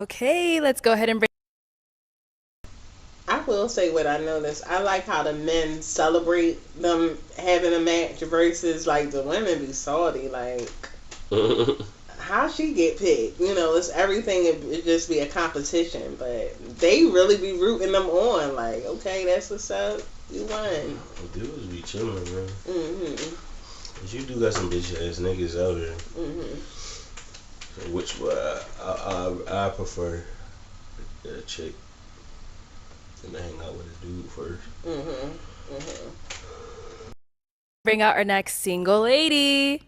Okay, let's go ahead and bring. I will say what I noticed. I like how the men celebrate them having a match versus like the women be salty. Like, how she get picked? It's everything. It just be a competition, but they really be rooting them on. Like, okay, that's what's up. You won. Dudes be chilling, man. Mhm. But you do got some bitch ass niggas out here. Mhm. So which one I prefer a chick and to hang out with a dude first. Mhm. Mhm. Bring out our next single lady.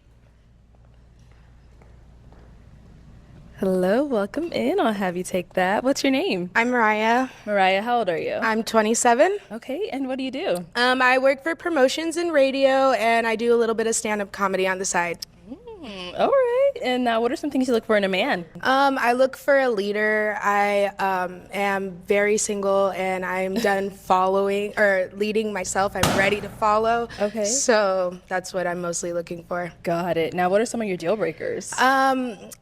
Hello, welcome in. I'll have you take that. What's your name? I'm Mariah. Mariah, how old are you? I'm 27. Okay, and what do you do? I work for promotions and radio, and I do a little bit of stand-up comedy on the side. All right. And now, what are some things you look for in a man? I look for a leader. I am very single, and I'm done following or leading myself. I'm ready to follow. Okay. So that's what I'm mostly looking for. Got it. Now, what are some of your deal breakers?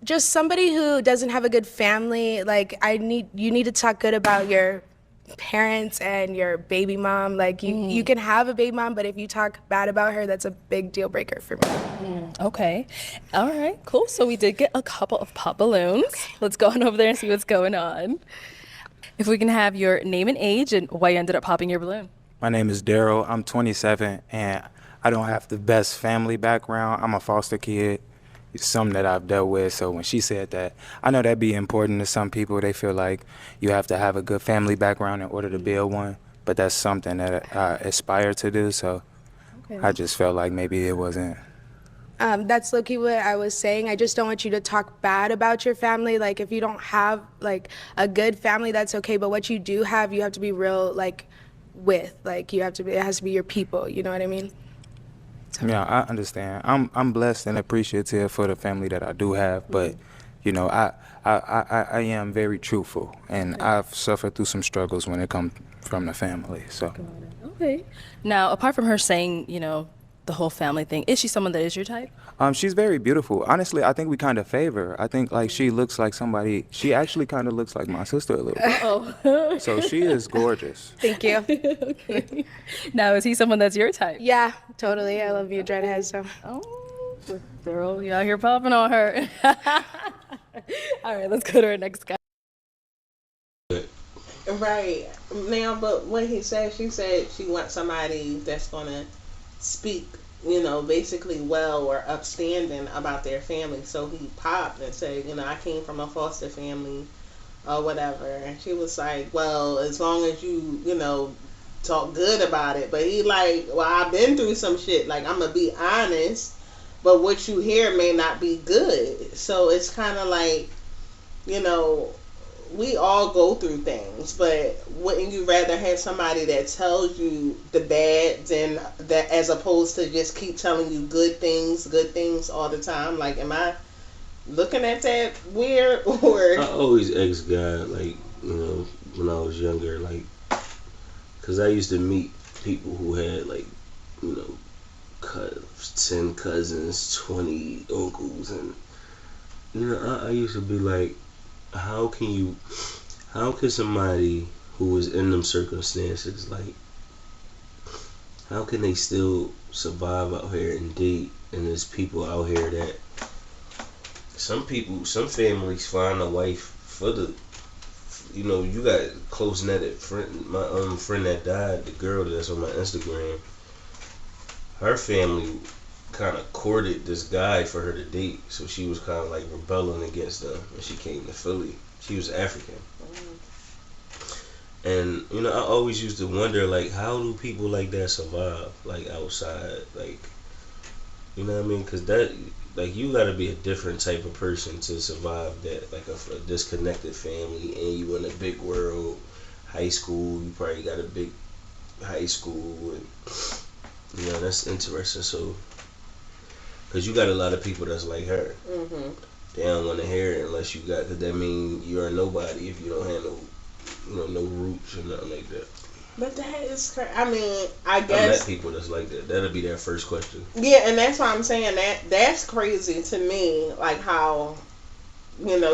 Just somebody who doesn't have a good family. Like you need to talk good about your parents and your baby mom. Like you can have a baby mom, but if you talk bad about her, that's a big deal breaker for me. Okay. All right, cool. So we did get a couple of pop balloons. Let's go on over there and see what's going on. If we can have your name and age and why you ended up popping your balloon. My name is Daryl. I'm 27, and I don't have the best family background. I'm a foster kid. It's something that I've dealt with. So when she said that, I know that'd be important to some people. They feel like you have to have a good family background in order to build one. But that's something that I aspire to do. So I just felt like maybe it wasn't. That's low-key what I was saying. I just don't want you to talk bad about your family. Like if you don't have like a good family, that's okay. But what you do have, you have to be real like you have to be, it has to be your people. You know what I mean? Yeah, I understand. I'm blessed and appreciative for the family that I do have, but I am very truthful, and I've suffered through some struggles when it comes from the family. So Okay. Now, apart from her saying, the whole family thing, is she someone that is your type? she's very beautiful. Honestly, I think we kind of favor her. I think like she looks like somebody. She actually kind of looks like my sister a little bit. Oh. So she is gorgeous. Thank you. Okay. Now, is he someone that's your type? Yeah, totally. I love you, dreadhead. So. Oh, girl, you out here popping on her. All right, let's go to our next guy. Right now, but what he said, she said she wants somebody that's gonna speak, basically well or upstanding about their family. So he popped and said, I came from a foster family or whatever. And she was like, well, as long as you talk good about it. But he like, well, I've been through some shit. Like, I'm going to be honest, but what you hear may not be good. So it's kind of like, you know, we all go through things, but wouldn't you rather have somebody that tells you the bad than that, as opposed to just keep telling you good things all the time? Like, am I looking at that weird or? I always ask God, like, when I was younger, like, because I used to meet people who had, like, you know, 10 cousins, 20 uncles, and, I used to be like, how can you, how can somebody who is in them circumstances, like, how can they still survive out here and date? And there's people out here that, some families find a wife for the, you got close netted friend. My friend that died, the girl that's on my Instagram, her family kind of courted this guy for her to date, so she was kind of like rebelling against them when she came to Philly. She was African, and I always used to wonder, like, how do people like that survive, like, outside, like, you know what I mean? Because that, like, you got to be a different type of person to survive that, like a disconnected family, and you in a big world. High school, you probably got a big high school, and that's interesting. So, because you got a lot of people that's like her. Mm-hmm. They don't want to hear it unless you got, because that mean you're a nobody if you don't have no, no roots or nothing like that. But that is crazy. I mean, I I met guess. people that's like that. That'll be their first question. Yeah, and that's why I'm saying that's crazy to me. Like how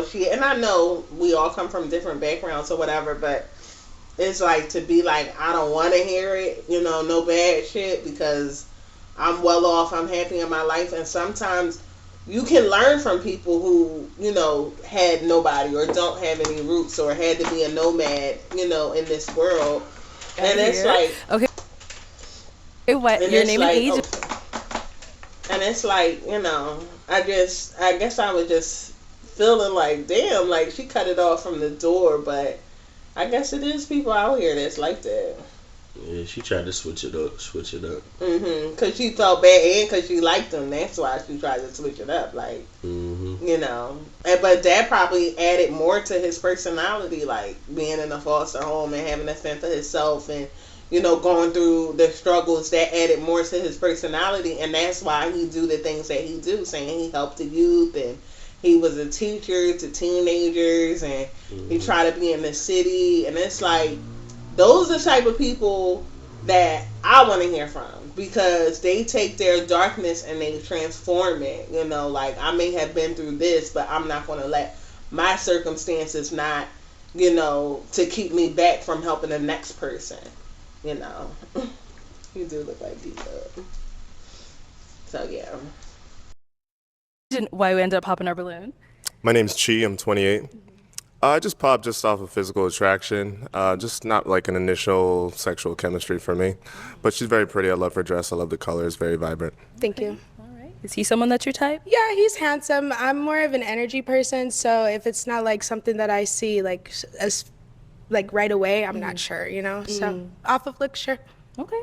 she, and I know we all come from different backgrounds or whatever, but it's like to be like, I don't want to hear it, no bad shit, because I'm well off, I'm happy in my life. And sometimes you can learn from people who, had nobody or don't have any roots or had to be a nomad, in this world. And it's like, Okay. What and your it's name and like, age? and it's like, I guess I was just feeling like, damn, like she cut it off from the door, but I guess it is people out here that's like that. Yeah, she tried to switch it up. Because she felt bad and because she liked him. That's why she tried to switch it up. Like, but that probably added more to his personality, like being in a foster home and having a sense of himself and, going through the struggles. That added more to his personality. And that's why he do the things that he do, saying he helped the youth and he was a teacher to teenagers and he tried to be in the city. And it's like, those are the type of people that I want to hear from, because they take their darkness and they transform it. Like, I may have been through this, but I'm not going to let my circumstances not, to keep me back from helping the next person. You do look like D-Dub. So, yeah. Why we ended up popping our balloon? My name's Chi. I'm 28. I just popped just off of physical attraction. Just not like an initial sexual chemistry for me. But she's very pretty. I love her dress. I love the colors. Very vibrant. Thank you. All right. Is he someone that's your type? Yeah, he's handsome. I'm more of an energy person, so if it's not like something that I see like as like right away, I'm not sure, So off of look, sure. Okay.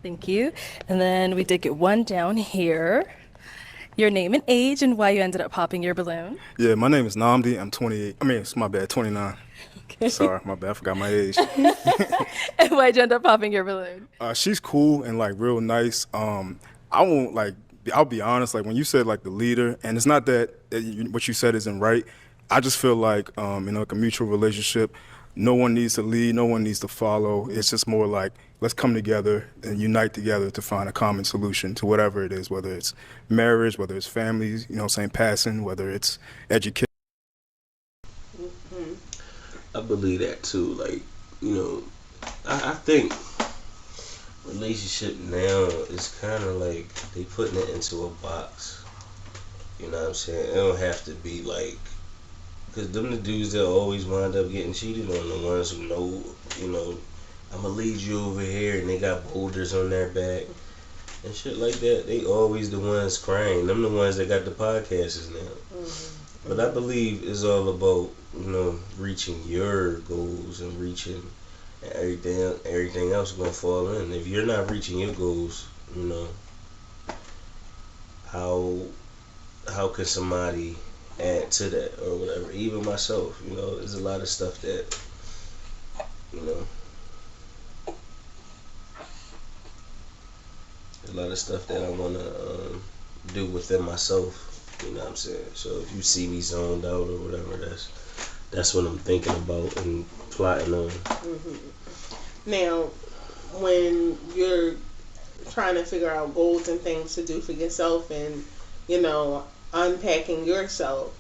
Thank you. And then we did get one down here. Your name and age and why you ended up popping your balloon. Yeah, my name is Namdi. I'm 28. I mean, it's my bad, 29. Okay. Sorry, my bad. I forgot my age. And why'd you end up popping your balloon? She's cool and like real nice. I won't like. I'll be honest. Like when you said like the leader, and it's not that what you said isn't right. I just feel like like a mutual relationship. No one needs to lead. No one needs to follow. It's just more like, let's come together and unite together to find a common solution to whatever it is, whether it's marriage, whether it's families, passing, whether it's education. I believe that too. Like, I think relationship now is kind of like they putting it into a box. You know what I'm saying? It don't have to be like, because them the dudes that always wind up getting cheated on, the ones who know, I'm going to lead you over here, and they got boulders on their back and shit like that. They always the ones crying. Them the ones that got the podcasts now. But I believe it's all about, reaching your goals and reaching everything else is going to fall in. If you're not reaching your goals, how can somebody add to that or whatever? Even myself, there's a lot of stuff that, a lot of stuff that I want to do within myself. You know what I'm saying? So if you see me zoned out or whatever, that's what I'm thinking about and plotting on. Now, when you're trying to figure out goals and things to do for yourself and, unpacking yourself,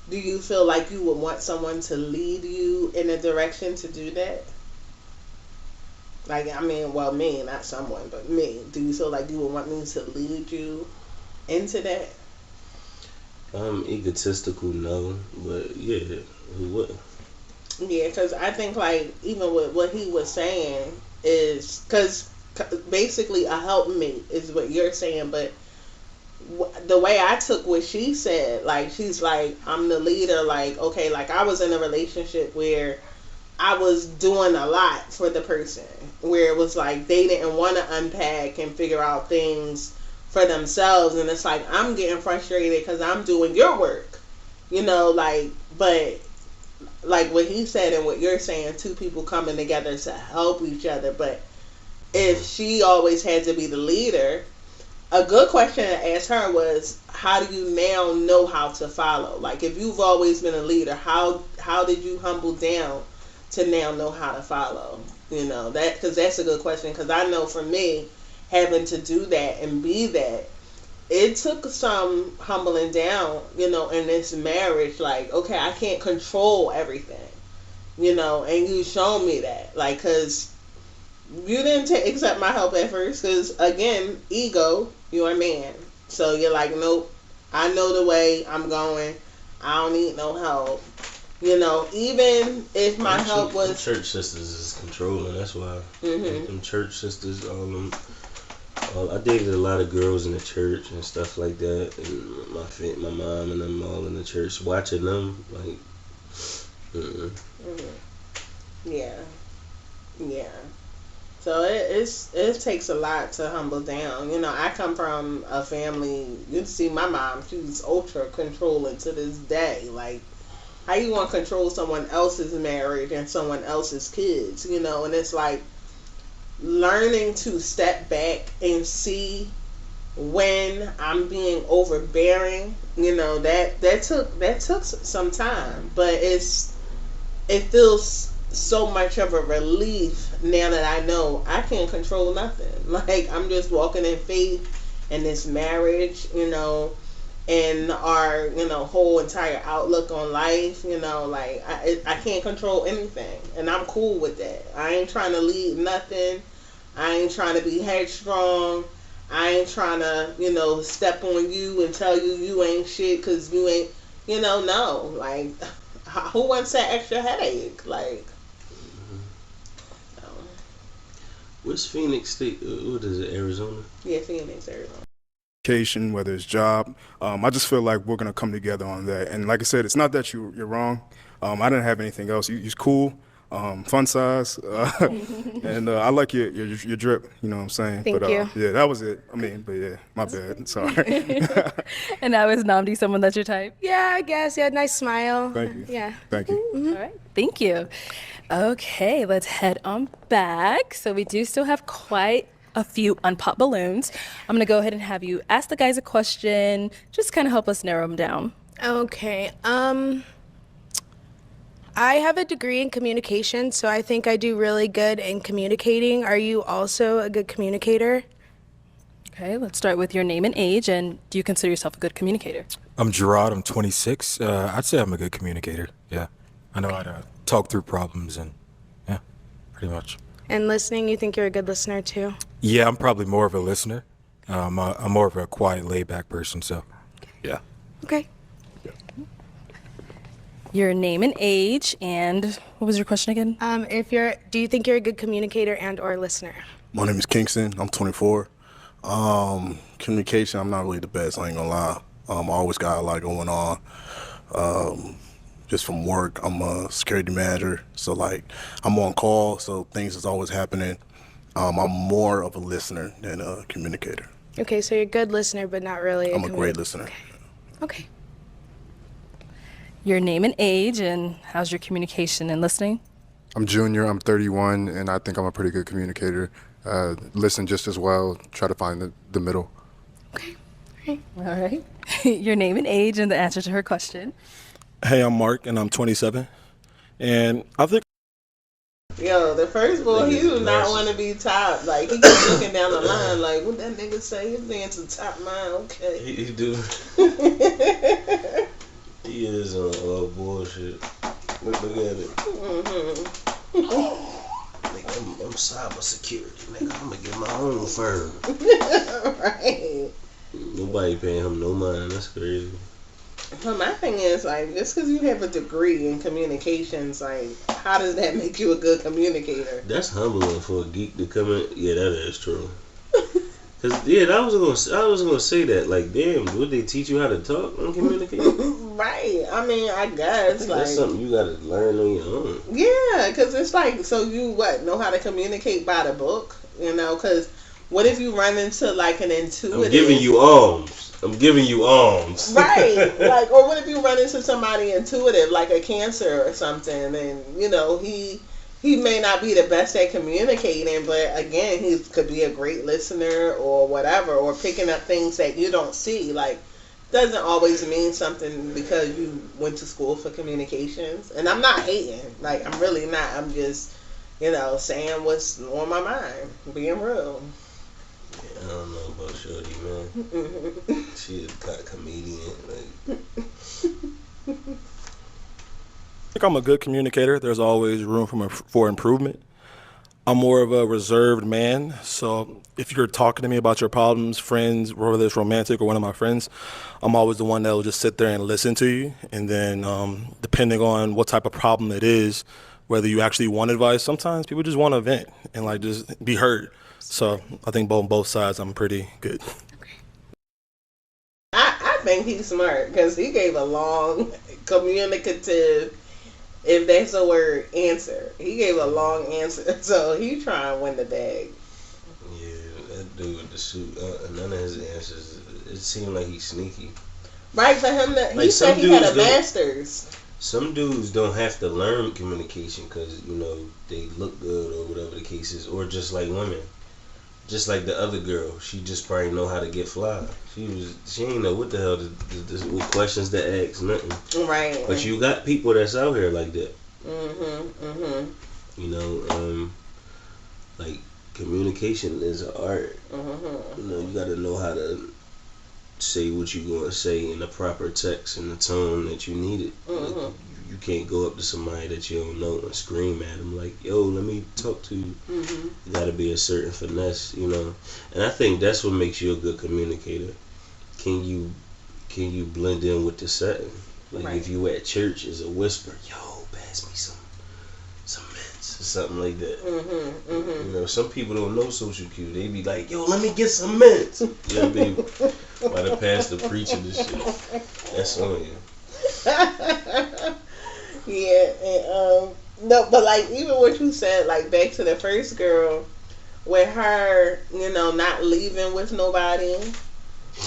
do you feel like you would want someone to lead you in a direction to do that? Like, me, not someone, but me. Do you feel like you would want me to lead you into that? Egotistical, no, but yeah, who wouldn't? Yeah, because I think, like, even with what he was saying is, because basically a helpmate is what you're saying, but the way I took what she said, like, she's like, I'm the leader, like, okay, like, I was in a relationship where I was doing a lot for the person, where it was like they didn't want to unpack and figure out things for themselves, and it's like, I'm getting frustrated because I'm doing your work, but like what he said and what you're saying, two people coming together to help each other. But if she always had to be the leader, a good question to ask her was, how do you now know how to follow? Like, if you've always been a leader, how did you humble down to now know how to follow? Because that's a good question, because I know for me, having to do that and be that, it took some humbling down, in this marriage. Like, okay, I can't control everything, and you showed me that. Like, because you didn't accept my help at first, because, again, ego, you're a man. So you're like, nope, I know the way I'm going. I don't need no help. Even if my help was. Church sisters is controlling. That's why. Them church sisters, all them. I dated a lot of girls in the church and stuff like that, and my mom and them all in the church, watching them like. Yeah, yeah. So it takes a lot to humble down. I come from a family. You see, my mom, she's ultra controlling to this day. Like, how you want to control someone else's marriage and someone else's kids? And it's like learning to step back and see when I'm being overbearing. That took some time, but it feels so much of a relief now that I know I can't control nothing. Like, I'm just walking in faith in this marriage, and our, whole entire outlook on life, like, I can't control anything, and I'm cool with that. I ain't trying to lead nothing. I ain't trying to be headstrong. I ain't trying to, step on you and tell you ain't shit because you ain't, no. Like, who wants that extra headache? Like, What's Phoenix State? What is it, Arizona? yeah, Phoenix, Arizona. Education, whether it's job. I just feel like we're gonna come together on that. And like I said, it's not that you're wrong. I didn't have anything else. You're cool, fun size, and I like your drip. You know what I'm saying? Thank you. Yeah, that was it. I mean, but yeah, my bad. Sorry. And now is Namdi someone that's your type? Yeah, I guess. Yeah, nice smile. Thank you. Yeah. Thank you. All right, thank you. Okay, let's head on back. So we do still have quite a few unpopped balloons. I'm gonna go ahead and have you ask the guys a question, just kind of help us narrow them down. Okay. I have a degree in communication, so I think I do really good in communicating. Are you also a good communicator? Okay, let's start with your name and age, and do you consider yourself a good communicator? I'm Gerard. I'm 26. I'd say I'm a good communicator. Yeah, I know how to talk through problems, and yeah, pretty much. And listening, you think you're a good listener too? Yeah, I'm probably more of a listener. I'm more of a quiet, laid-back person. So, yeah. Okay. Your name and age, and what was your question again? Do you think you're a good communicator and or listener? My name is Kingston. I'm 24. Communication, I'm not really the best, I ain't gonna lie. I always got a lot going on. Just from work, I'm a security manager, so like I'm on call, so things is always happening. I'm more of a listener than a communicator. Okay, so you're a good listener, but not really I'm a great listener. Okay. Your name and age, and how's your communication and listening? I'm Junior, I'm 31, and I think I'm a pretty good communicator. Listen just as well, try to find the middle. All right. Your name and age, and the answer to her question. Hey, I'm Mark, and I'm 27. And I think Yo, the first boy, he do not want to be top. Like, he keeps looking down the line, like, what that nigga say? He's being to top mine, okay. He do. He is all bullshit. Look at it. Nigga, I'm cyber security, nigga. I'm gonna get my own firm. Right. Nobody paying him no mind. That's crazy. But my thing is, like, just because you have a degree in communications, like, how does that make you a good communicator? That's humbling for a geek to come in. Yeah, that is true. Cause yeah, I was gonna say that. Like, damn, would they teach you how to talk and communicate? Right. I mean, I guess like that's something you gotta learn on your own. Yeah, because it's like, so you know how to communicate by the book, Because what if you run into like an intuitive? I'm giving you alms. Right. Like, or what if you run into somebody intuitive, like a Cancer or something, and he may not be the best at communicating, but again, he could be a great listener or whatever, or picking up things that you don't see. Like, doesn't always mean something because you went to school for communications. And I'm not hating. Like, I'm really not. I'm just, saying what's on my mind, being real. I don't know about Shorty, man. She a comedian. Like, I think I'm a good communicator. There's always room for improvement. I'm more of a reserved man, so if you're talking to me about your problems, friends, whether it's romantic or one of my friends, I'm always the one that will just sit there and listen to you. And then, depending on what type of problem it is, whether you actually want advice, sometimes people just want to vent and like just be heard. So I think both sides, I'm pretty good. I think he's smart because he gave a long, communicative, if that's a word, answer. He gave a long answer, so he trying to win the bag. yeah, that dude with the suit, none of his answers, it seemed like he's sneaky. Right for him, he Like, said some he had dudes a don't. master's. Some dudes don't have to learn communication because, they look good or whatever the case is, or just like women. Just like the other girl, she just probably know how to get fly. She ain't know what the hell what questions to ask, nothing. Right. But you got people that's out here like that. Mhm. You know, like communication is an art. You got to know how to say what you going to say in the proper text and the tone that you need it. Like, you can't go up to somebody that you don't know and scream at them like, "Yo, let me talk to you." You got to be a certain finesse. And I think that's what makes you a good communicator. Can you blend in with the setting? Like, Right. if you at church, is a whisper, "Yo, pass me some mints," or something like that. Some people don't know social cues. They be like, "Yo, let me get some mints." Yeah, baby. By the pastor preaching this shit. That's on you. Yeah, and no, but like even what you said, like back to the first girl, with her, not leaving with nobody.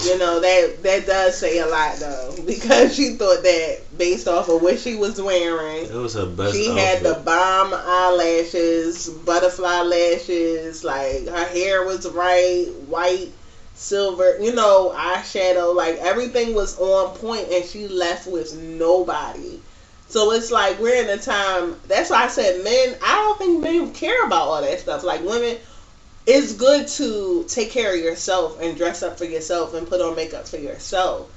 That does say a lot though, because she thought that based off of what she was wearing, That was her best she outfit. had the bomb eyelashes, butterfly lashes, like her hair was right, white, silver, eyeshadow, like everything was on point, and she left with nobody. So it's like we're in a time. That's why I said men. I don't think men care about all that stuff. Like women, it's good to take care of yourself and dress up for yourself and put on makeup for yourself.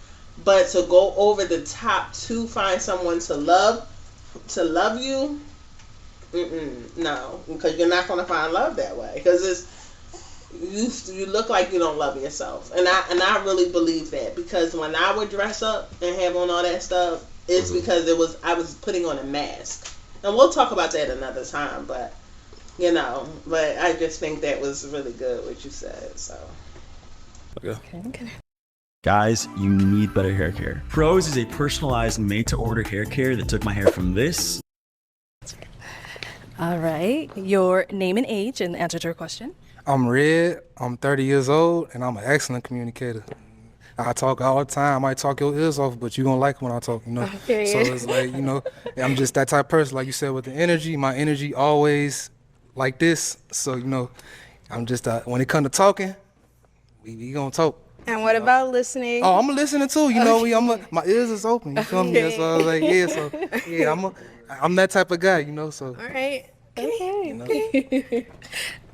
But to go over the top to find someone to love you, no, because you're not gonna find love that way. Because you look like you don't love yourself, and I really believe that, because when I would dress up and have on all that stuff, it's because I was putting on a mask, and we'll talk about that another time. But but I just think that was really good what you said. So Okay. Guys, you need better hair care. Pros is a personalized made-to-order hair care that took my hair from this. All right. Your name and age and the answer to your question. I'm Red. I'm 30 years old, and I'm an excellent communicator. I talk all the time. I might talk your ears off, but you're going to like it when I talk, Period. So it's like, I'm just that type of person, like you said, with the energy. My energy always like this. So, I'm just, when it comes to talking, we going to talk. And what about listening? Oh, I'm listening too. My ears is open. You feel me? Okay. So I was like, yeah. So yeah, I'm that type of guy. So. All right. Okay.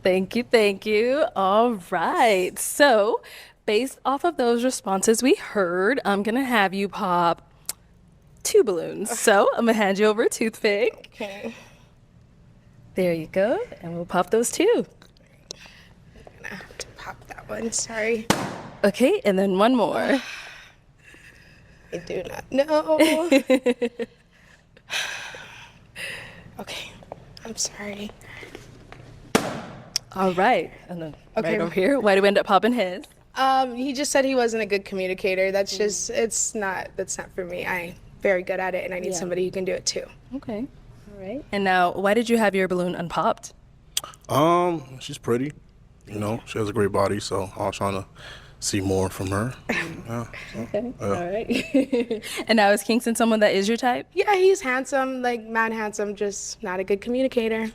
Thank you. All right. So, based off of those responses we heard, I'm going to have you pop 2 balloons. So, I'm going to hand you over a toothpick. Okay. There you go. And we'll pop those 2. I'm gonna have to pop that one. Sorry. Okay, and then one more. I do not know. Okay. I'm sorry. All right. And then Okay. right over here. Why do we end up popping his? He just said he wasn't a good communicator. That's just, that's not for me. I'm very good at it, and I need Yeah. somebody who can do it too. Okay. All right. And now, why did you have your balloon unpopped? She's pretty. She has a great body, so I was trying to see more from her. Yeah, so, Okay. yeah. All right. And now, is Kingston someone that is your type? Yeah, he's handsome, like mad handsome, just not a good communicator.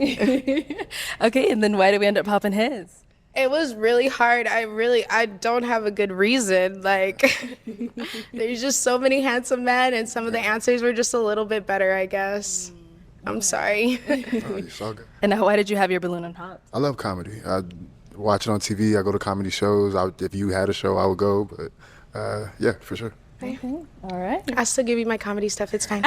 Okay, and then why did we end up popping his? It was really hard. I don't have a good reason. Like, there's just so many handsome men, and some of the answers were just a little bit better, I guess. I'm sorry. It's all good. And now, why did you have your balloon unpopped? I love comedy. watch it on TV. I go to comedy shows. If you had a show, I would go. But yeah, for sure. All right. I still give you my comedy stuff. It's fine.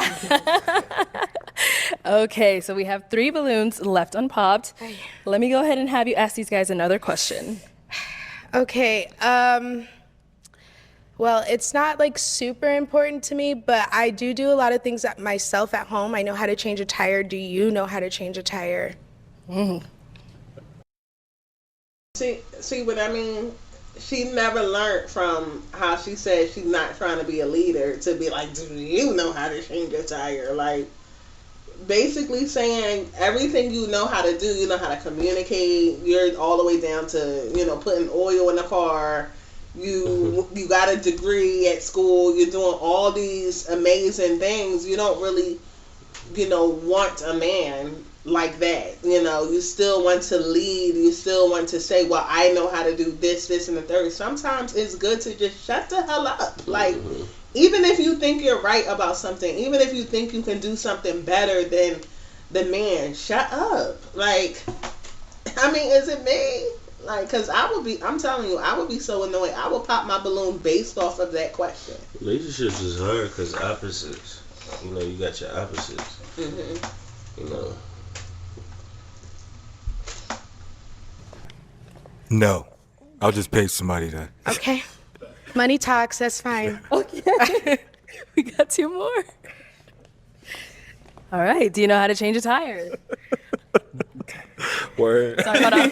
Okay, so we have 3 balloons left unpopped. Let me go ahead and have you ask these guys another question. Okay. Well, it's not like super important to me, but I do a lot of things myself at home. I know how to change a tire. Do you know how to change a tire? See what I mean? She never learned from how she said she's not trying to be a leader to be like, do you know how to change a tire? Like, basically saying everything you know how to do, you know how to communicate. You're all the way down to, putting oil in the car. You got a degree at school. You're doing all these amazing things. You don't really, want a man like that. You still want to lead. You still want to say, well, I know how to do this, this, and the third. Sometimes it's good to just shut the hell up. Like, even if you think you're right about something, even if you think you can do something better than the man, shut up. Like, I mean, is it me? Like, because I'm telling you, I would be so annoyed. I would pop my balloon based off of that question. Relationships is hard because opposites. You got your opposites. No, I'll just pay somebody to. Okay. Money talks. That's fine. Okay. We got 2 more. All right. Do you know how to change a tire? Word. Sorry, hold on.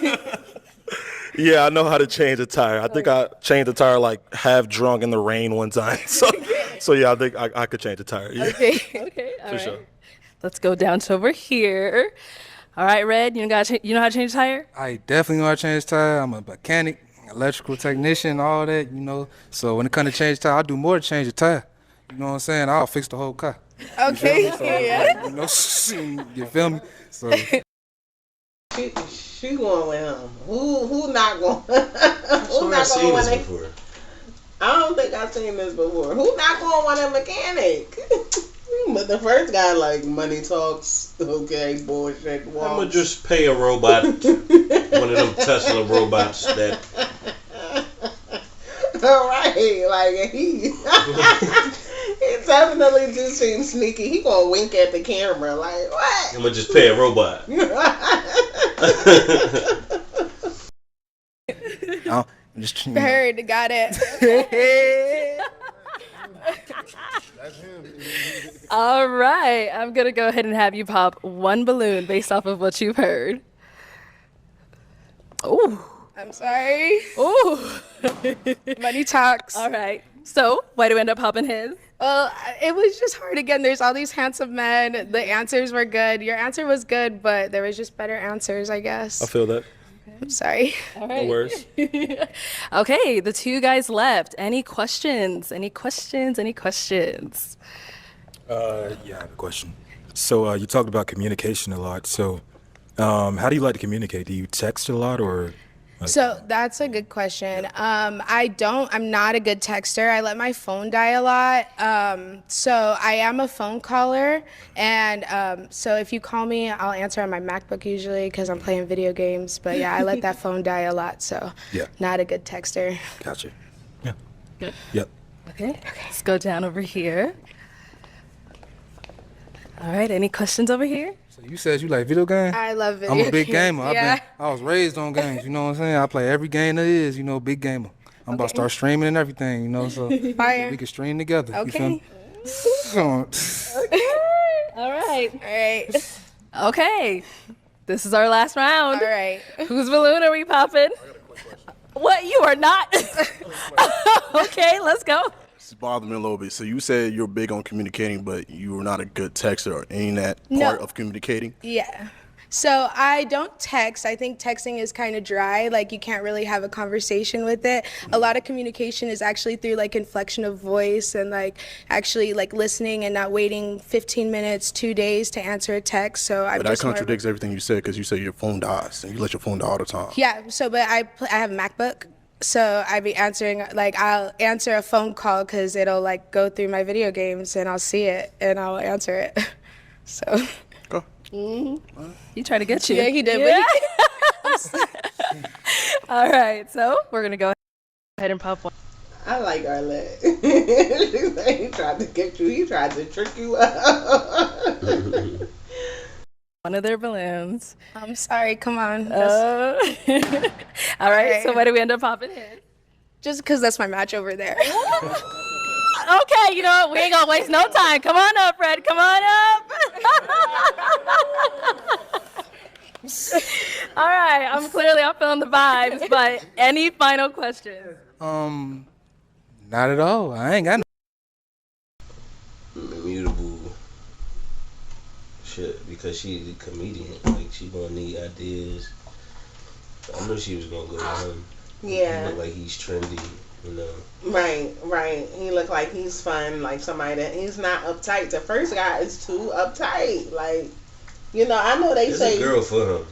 Yeah, I know how to change a tire. I think I changed a tire like half drunk in the rain one time. So yeah, I think I could change a tire. Yeah. Okay. All For right. sure. Let's go down to over here. All right, Red. You know how to change a tire? I definitely know how to change tire. I'm a mechanic, electrical technician, all that, So when it comes to change tire, I'll do more to change a tire. You know what I'm saying? I'll fix the whole car. Okay. You feel me? So She going with him. Who not going? Who not I've seen going this with before. I don't think I've seen this before. Who not going with a mechanic? But the first guy, like, money talks. Okay, bullshit. I'm gonna just pay a robot, one of them Tesla robots that. All right, like he definitely do seem sneaky. He gonna wink at the camera, like what? I'm gonna just pay a robot. I'm just Heard. Got it. All right. I'm going to go ahead and have you pop 1 balloon based off of what you've heard. Ooh. I'm sorry. Ooh. Money talks. All right. So, why do we end up popping his? Well, it was just hard again. There's all these handsome men. The answers were good. Your answer was good, but there was just better answers, I guess. I feel that. I'm sorry. All No right. worries. Okay, the 2 guys left. Any questions? Any questions? Any questions? Yeah, I have a question. So you talked about communication a lot. So how do you like to communicate? Do you text a lot or? So that's a good question. I'm not a good texter. I let my phone die a lot. So I am a phone caller. And so if you call me, I'll answer on my MacBook usually because I'm playing video games. But yeah, I let that phone die a lot. So Yeah. not a good texter. Gotcha. Yeah. Good. Yep. Okay, let's go down over here. All right, any questions over here? So you said you like video games? I love video I'm a big games. gamer. Yeah. I was raised on games, you know what I'm saying? I play every game there is, big gamer. I'm about to start streaming and everything, so Fire. we can stream together. You feel Okay. me? So, All right. All right. Okay, this is our last round. All right. Whose balloon are we popping? What? You are not? Okay, let's go. This bothered me a little bit. So you said you're big on communicating, but you were not a good texter or any of that No. part of communicating. Yeah. So I don't text. I think texting is kind of dry. Like you can't really have a conversation with it. A lot of communication is actually through like inflection of voice and like actually like listening and not waiting 15 minutes, 2 days to answer a text. So I'm But that just more of a- contradicts everything you said because you say your phone dies and you let your phone die all the time. Yeah. So, but I have a MacBook. So I be answering like I'll answer a phone call because it'll like go through my video games and I'll see it and I'll answer it. So. Go. He tried to get you. Yeah, he did. Yeah. All right, so we're gonna go ahead and pop one. I like Arlette. He tried to get you. He tried to trick you up. One of their balloons. I'm sorry. Come on. All right, so Okay. where do we end up popping his? Just because that's my match over there. Okay, you know what? We ain't gonna waste no time. Come on up, Fred. Come on up. All right, I'm feeling the vibes, but any final questions? Not at all. I ain't got no. Immutable shit because she's a comedian. Like she gonna need ideas. I knew she was gonna go with him. Yeah. He look like he's trendy, you know. Right. He look like he's fun, like somebody that he's not uptight. The first guy is too uptight. Like, I know they There's say a girl for him.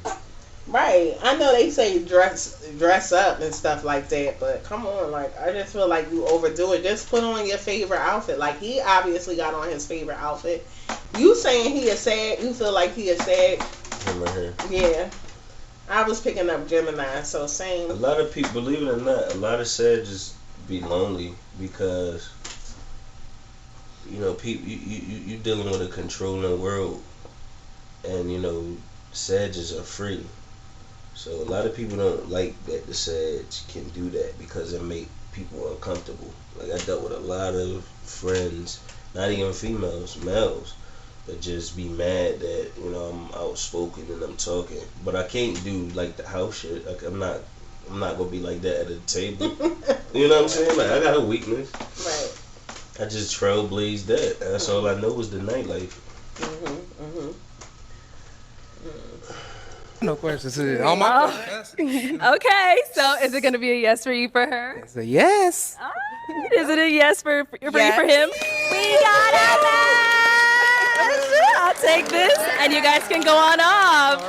right. I know they say dress up and stuff like that, but come on, like I just feel like you overdo it. Just put on your favorite outfit. Like he obviously got on his favorite outfit. You saying he is sad? You feel like he is sad? Him right here. Yeah. I was picking up Gemini, so same. A lot of people, believe it or not, a lot of Sagittarius be lonely because people you dealing with a controlling world, and Sagittarius are free. So a lot of people don't like that the Sag can do that because it make people uncomfortable. Like I dealt with a lot of friends, not even females, males, that just be mad that I'm outspoken and I'm talking, but I can't do like the house shit. Like I'm not gonna be like that at a table. You know what I'm saying? Like I got a weakness. Right. I just trailblazed that. That's all I know is the nightlife. No questions. All my questions. Okay, so is it gonna be a yes for you for her? It's a yes. Is it a yes for you for him? We got a match! I'll take this, and you guys can go on off.